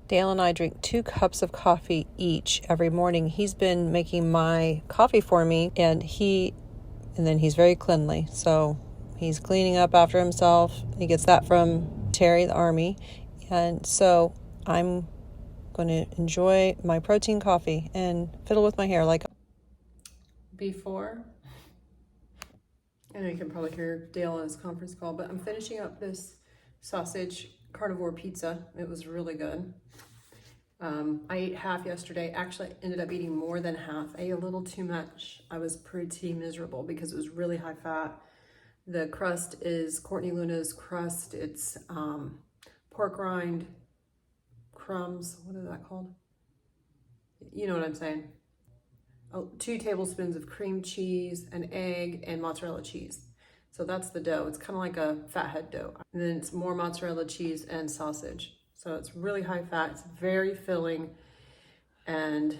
Dale and I drink 2 cups of coffee each every morning. He's been making my coffee for me, and then he's very cleanly. So he's cleaning up after himself. He gets that from Terry, the Army. And so I'm going to enjoy my protein coffee and fiddle with my hair like before. I know you can probably hear Dale on his conference call, but I'm finishing up this sausage carnivore pizza. It was really good. I ate half yesterday. Actually, I ended up eating more than half. I ate a little too much. I was pretty miserable because it was really high fat. The crust is Courtney Luna's crust. It's pork rind, crumbs. What is that called? You know what I'm saying. 2 tablespoons of cream cheese, an egg, and mozzarella cheese. So that's the dough. It's kind of like a fathead dough. And then it's more mozzarella cheese and sausage. So it's really high fat, it's very filling, and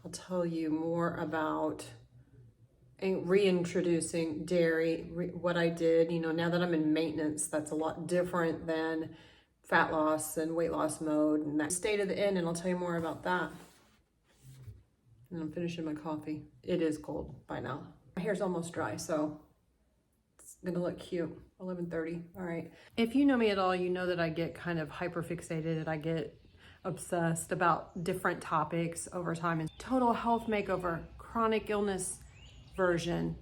I'll tell you more about reintroducing dairy, what I did, now that I'm in maintenance. That's a lot different than fat loss and weight loss mode, and that state of the end, and I'll tell you more about that. And I'm finishing my coffee. It is cold by now. My hair's almost dry, so it's gonna look cute. 11:30. All right. If you know me at all, you know that I get kind of hyperfixated. I get obsessed about different topics over time. And total health makeover, chronic illness version,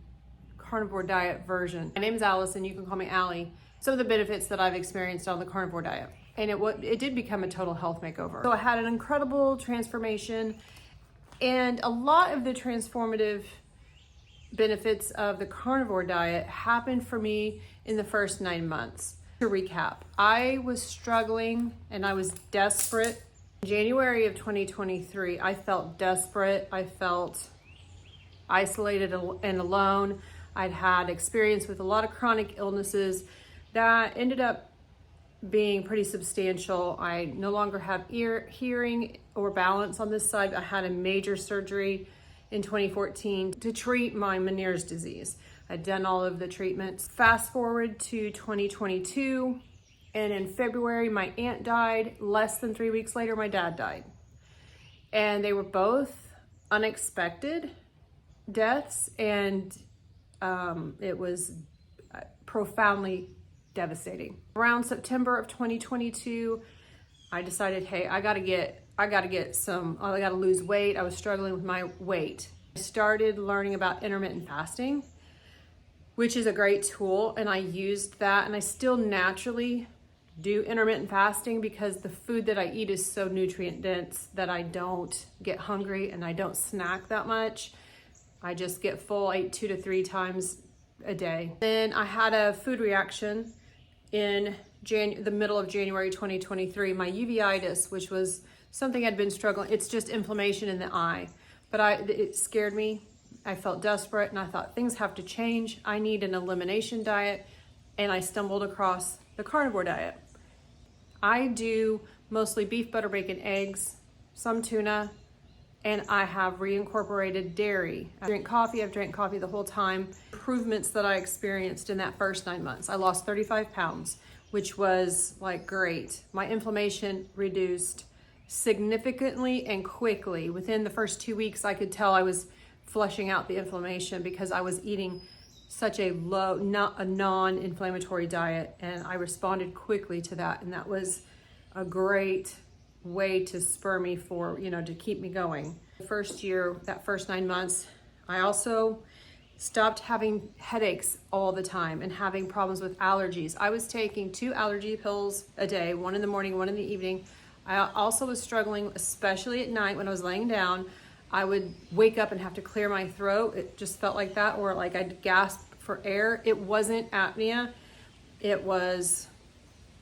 carnivore diet version. My name is Alice, and you can call me Allie. Some of the benefits that I've experienced on the carnivore diet, and it did become a total health makeover. So I had an incredible transformation, and a lot of the transformative benefits of the carnivore diet happened for me in the first 9 months. To recap, I was struggling and I was desperate. In January of 2023, I felt desperate. I felt isolated and alone. I'd had experience with a lot of chronic illnesses that ended up being pretty substantial. I no longer have hearing or balance on this side. I had a major surgery in 2014 to treat my Meniere's disease. I'd done all of the treatments. Fast forward to 2022, and in February, my aunt died. Less than 3 weeks later, my dad died. And they were both unexpected deaths, and it was profoundly devastating. Around September of 2022, I decided, hey, I gotta lose weight. I was struggling with my weight. I started learning about intermittent fasting, which is a great tool, and I used that, and I still naturally do intermittent fasting because the food that I eat is so nutrient dense that I don't get hungry and I don't snack that much. I just get full. I eat 2 to 3 times a day. Then I had a food reaction in the middle of January 2023, my uveitis, which was something I'd been struggling. It's just inflammation in the eye, but it scared me. I felt desperate, and I thought things have to change. I need an elimination diet, and I stumbled across the carnivore diet. I do mostly beef, butter, bacon, eggs, some tuna, and I have reincorporated dairy. I've drank coffee the whole time. Improvements that I experienced in that first 9 months. I lost 35 pounds, which was like great. My inflammation reduced significantly and quickly. Within the first 2 weeks, I could tell I was flushing out the inflammation because I was eating such a non-inflammatory diet, and I responded quickly to that, and that was a great way to spur me to keep me going. The first year, that first 9 months, I also stopped having headaches all the time and having problems with allergies. I was taking 2 allergy pills a day, 1 in the morning, 1 in the evening. I also was struggling, especially at night when I was laying down. I would wake up and have to clear my throat. It just felt like that, or like I'd gasp for air. It wasn't apnea, it was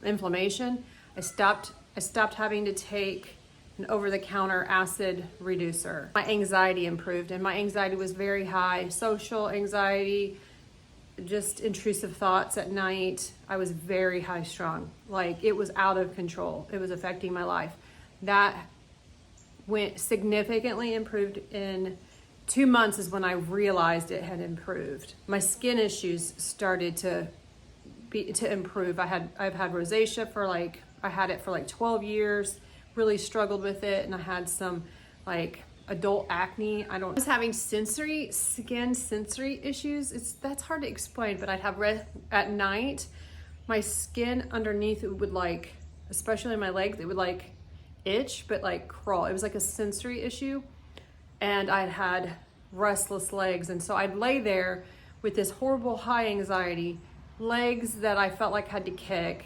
inflammation. I stopped having to take an over-the-counter acid reducer. My anxiety improved, and my anxiety was very high. Social anxiety, just intrusive thoughts at night. I was very high strung. Like, it was out of control. It was affecting my life. That went significantly improved in 2 months is when I realized it had improved. My skin issues started to improve. I've had rosacea I had it for like 12 years, really struggled with it, and I had some like adult acne. I was having sensory issues. That's hard to explain, but I'd have at night, my skin underneath, it would like, especially my legs, it would like itch, but like crawl. It was like a sensory issue. And I'd had restless legs. And so I'd lay there with this horrible high anxiety, legs that I felt like had to kick.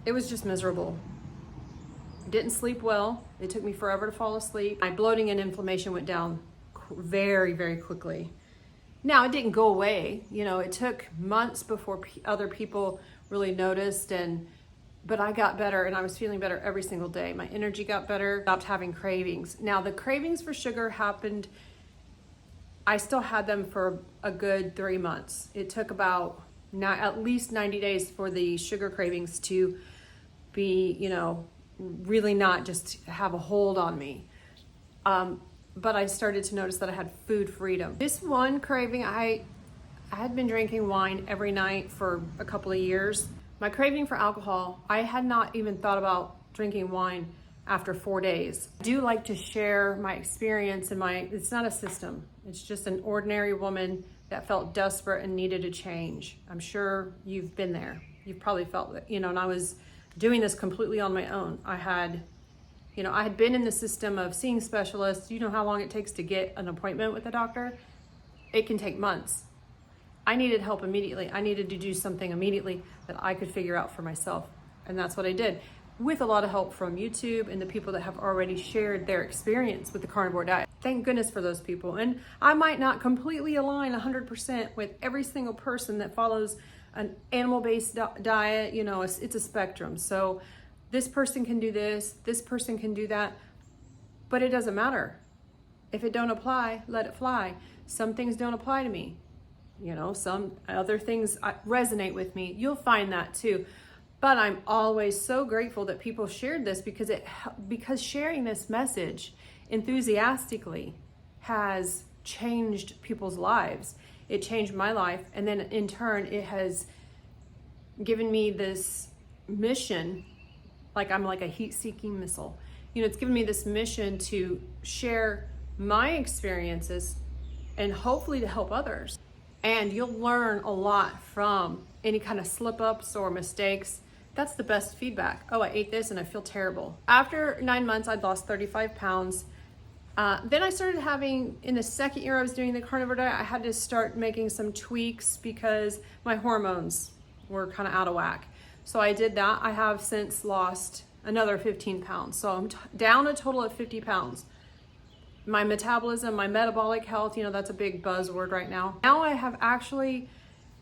It was just miserable. Didn't sleep well. It took me forever to fall asleep. My bloating and inflammation went down very, very quickly. Now, it didn't go away. You know, it took months before other people really noticed, but I got better, and I was feeling better every single day. My energy got better, stopped having cravings. Now, the cravings for sugar happened, I still had them for a good 3 months. It took about at least 90 days for the sugar cravings to be, you know, really not just have a hold on me. But I started to notice that I had food freedom. This one craving, I had been drinking wine every night for a couple of years. My craving for alcohol, I had not even thought about drinking wine after 4 days. I do like to share my experience and it's not a system. It's just an ordinary woman that felt desperate and needed a change. I'm sure you've been there. You've probably felt that, you know, and I was doing this completely on my own. I had been in the system of seeing specialists. You know how long it takes to get an appointment with a doctor? It can take months. I needed help immediately. I needed to do something immediately that I could figure out for myself. And that's what I did, with a lot of help from YouTube and the people that have already shared their experience with the carnivore diet. Thank goodness for those people. And I might not completely align 100% with every single person that follows an animal-based diet. You know, it's a spectrum. So this person can do this person can do that, but it doesn't matter. If it don't apply, let it fly. Some things don't apply to me. You know, some other things resonate with me. You'll find that too. But I'm always so grateful that people shared this, because sharing this message enthusiastically has changed people's lives. It changed my life, and then in turn it has given me this mission, like I'm like a heat-seeking missile. You know, it's given me this mission to share my experiences and hopefully to help others. And you'll learn a lot from any kind of slip-ups or mistakes. That's the best feedback. Oh, I ate this and I feel terrible. After 9 months, I'd lost 35 pounds. Then I started having, in the second year I was doing the carnivore diet, I had to start making some tweaks because my hormones were kind of out of whack. So I did that. I have since lost another 15 pounds. So I'm down a total of 50 pounds. My metabolism, my metabolic health, you know, that's a big buzzword right now. Now I have actually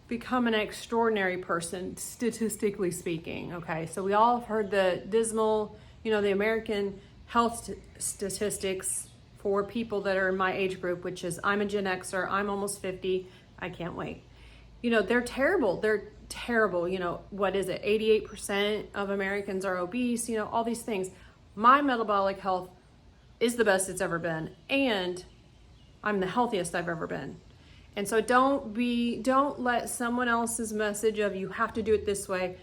become an extraordinary person, statistically speaking, okay? So we all have heard the dismal, you know, the American health statistics for people that are in my age group, which is I'm a Gen Xer, I'm almost 50, I can't wait. You know, they're terrible. They're terrible. You know, what is it? 88% of Americans are obese, you know, all these things. My metabolic health is the best it's ever been, and I'm the healthiest I've ever been. And so don't let someone else's message of you have to do it this way.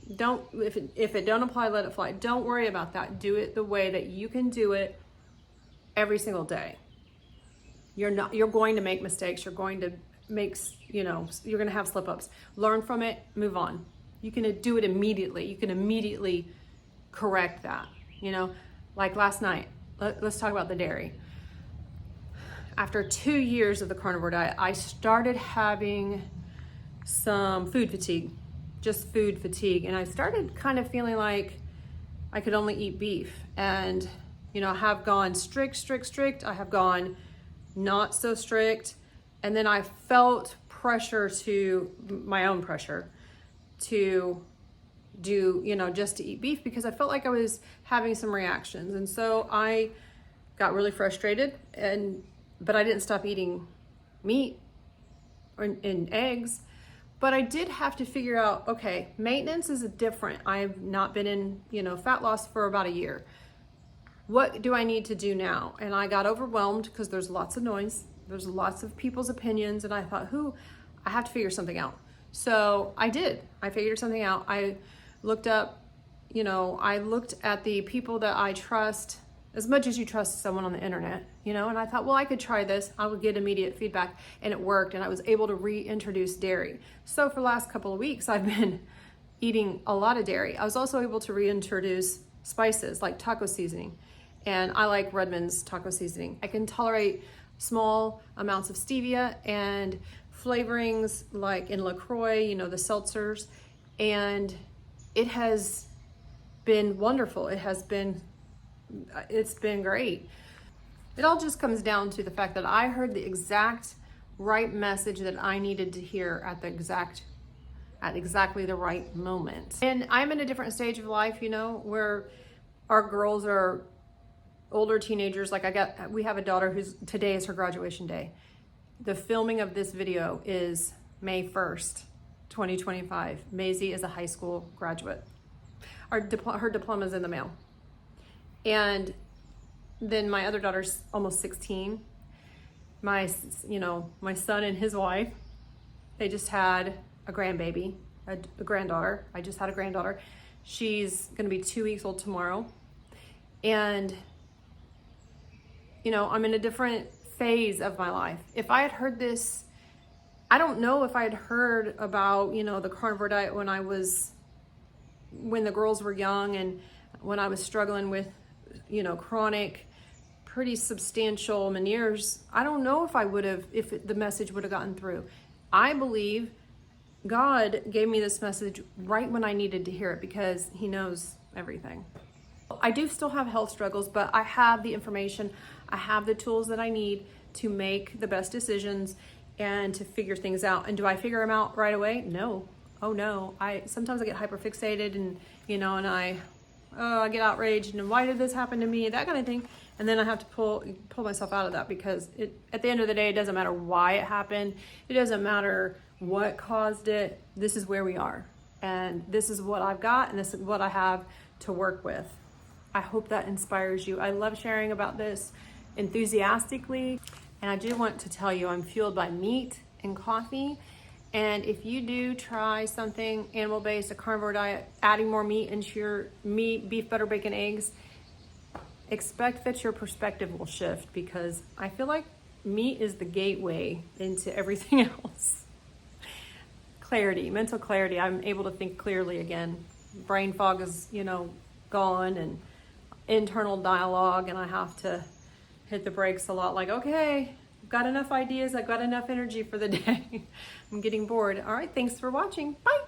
If it don't apply, let it fly. Don't worry about that. Do it the way that you can do it every single day. You're going to make mistakes. You're going to you're going to have slip ups. Learn from it, move on. You can do it immediately. You can immediately correct that. You know, like last night, let's talk about the dairy. After 2 years of the carnivore diet, I started having some food fatigue, just food fatigue. And I started kind of feeling like I could only eat beef. And, you know, I have gone strict. I have gone not so strict. And then I felt my own pressure to do, you know, just to eat beef, because I felt like I was having some reactions. And so I got really frustrated, but I didn't stop eating meat and eggs. But I did have to figure out, okay, maintenance is different. I've not been in, you know, fat loss for about a year. What do I need to do now? And I got overwhelmed because there's lots of noise. There's lots of people's opinions. And I thought, I have to figure something out. So I did. I figured something out. I looked up, you know, I looked at the people that I trust as much as you trust someone on the internet, you know, and I thought, well, I could try this. I would get immediate feedback, and it worked, and I was able to reintroduce dairy. So for the last couple of weeks, I've been eating a lot of dairy. I was also able to reintroduce spices like taco seasoning, and I like Redmond's taco seasoning. I can tolerate small amounts of stevia and flavorings like in LaCroix, you know, the seltzers, and it has been wonderful. It's been great. It all just comes down to the fact that I heard the exact right message that I needed to hear at exactly the right moment. And I'm in a different stage of life, you know, where our girls are older teenagers. Like we have a daughter today is her graduation day. The filming of this video is May 1st, 2025. Maisie is a high school graduate. Her diploma is in the mail. And then my other daughter's almost 16. My son and his wife, they just had a grandbaby, a granddaughter. I just had a granddaughter. She's going to be 2 weeks old tomorrow. And, you know, I'm in a different phase of my life. If I had heard this, I don't know if I had heard about, you know, the carnivore diet when the girls were young and when I was struggling with, you know, chronic, pretty substantial Meniere's. I don't know if I would have, if the message would have gotten through. I believe God gave me this message right when I needed to hear it because he knows everything. I do still have health struggles, but I have the information. I have the tools that I need to make the best decisions and to figure things out. And do I figure them out right away? No. Oh no. Sometimes I get hyperfixated and, you know, and I get outraged and why did this happen to me? That kind of thing. And then I have to pull myself out of that because at the end of the day, it doesn't matter why it happened. It doesn't matter what caused it. This is where we are. And this is what I've got and this is what I have to work with. I hope that inspires you. I love sharing about this enthusiastically. And I do want to tell you, I'm fueled by meat and coffee. And if you do try something animal-based, a carnivore diet, adding more meat into your meat, beef, butter, bacon, eggs, expect that your perspective will shift because I feel like meat is the gateway into everything else. Clarity, mental clarity. I'm able to think clearly again. Brain fog is, you know, gone, and internal dialogue, and I have to hit the brakes a lot like, okay, I've got enough ideas. I've got enough energy for the day. I'm getting bored. All right, thanks for watching. Bye.